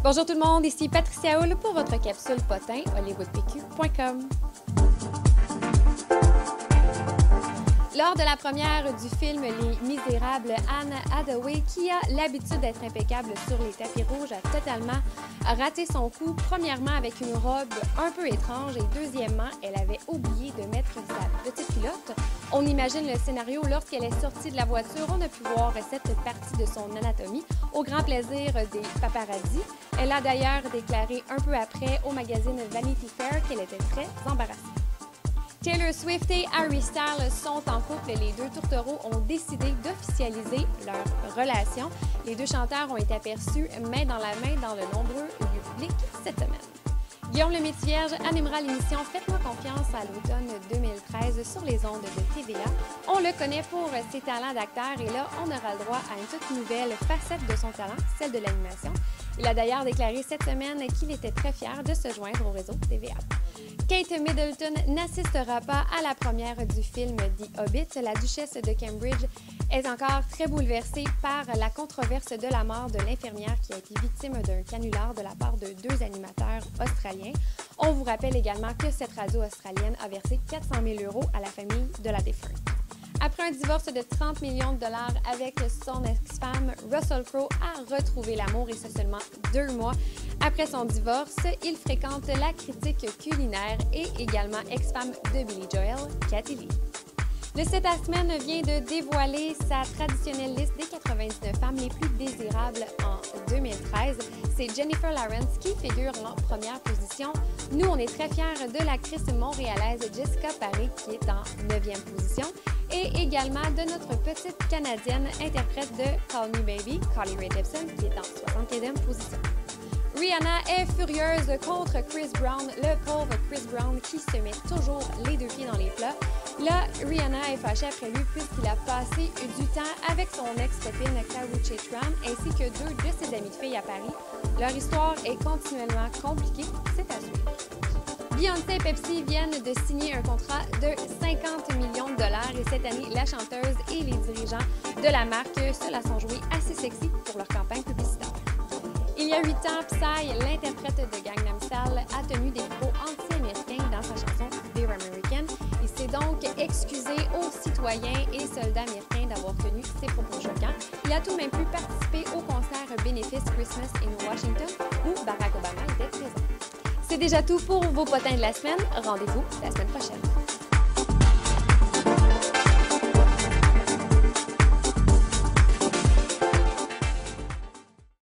Bonjour tout le monde, ici Patricia Hull pour votre capsule potin hollywoodpq.com. Lors de la première du film Les Misérables, Anne Hathaway, qui a l'habitude d'être impeccable sur les tapis rouges, a totalement raté son coup. Premièrement, avec une robe un peu étrange et deuxièmement, elle avait oublié de mettre sa petite culotte. On imagine le scénario lorsqu'elle est sortie de la voiture. On a pu voir cette partie de son anatomie au grand plaisir des paparazzi. Elle a d'ailleurs déclaré un peu après au magazine Vanity Fair qu'elle était très embarrassée. Taylor Swift et Harry Styles sont en couple. Les deux tourtereaux ont décidé d'officialiser leur relation. Les deux chanteurs ont été aperçus main dans la main dans de nombreux lieux publics cette semaine. Guillaume Lemaitre-Vierge animera l'émission Faites-moi confiance à l'automne 2013 sur les ondes de TVA. On le connaît pour ses talents d'acteur et là, on aura le droit à une toute nouvelle facette de son talent, celle de l'animation. Il a d'ailleurs déclaré cette semaine qu'il était très fier de se joindre au réseau TVA. Kate Middleton n'assistera pas à la première du film The Hobbit. La duchesse de Cambridge est encore très bouleversée par la controverse de la mort de l'infirmière qui a été victime d'un canular de la part de deux animateurs australiens. On vous rappelle également que cette radio australienne a versé 400 000 € à la famille de la défunte. Après un divorce de 30 millions de dollars avec son ex-femme, Russell Crowe a retrouvé l'amour et ce seulement 2 mois après son divorce. Il fréquente la critique culinaire et également ex-femme de Billy Joel, Katy Lee. Le 7 à semaine vient de dévoiler sa traditionnelle liste des 99 femmes les plus désirables en 2013. C'est Jennifer Lawrence qui figure en première position. Nous, on est très fiers de l'actrice montréalaise Jessica Paré qui est en 9e position et également de notre petite Canadienne interprète de Call Me Baby, Carly Rae Jepsen, qui est en 75e position. Rihanna est furieuse contre Chris Brown, le pauvre Chris Brown qui se met toujours les deux pieds dans les plats. Là, Rihanna est fâchée après lui puisqu'il a passé du temps avec son ex-copine Karrueche Tran ainsi que deux de ses amies de filles à Paris. Leur histoire est continuellement compliquée, c'est à suivre. Beyoncé et Pepsi viennent de signer un contrat de 50 millions de dollars et cette année, la chanteuse et les dirigeants de la marque se la sont joués assez sexy pour leur campagne publicitaire. Il y a 8 ans, Psy, l'interprète de Gangnam Style, a tenu des propos anti-américains dans sa chanson Dear American. Il s'est donc excusé aux citoyens et soldats américains d'avoir tenu ces propos choquants. Il a tout de même pu participer au concert bénéfice Christmas in Washington où Barack Obama était présent. C'est déjà tout pour vos potins de la semaine. Rendez-vous la semaine prochaine.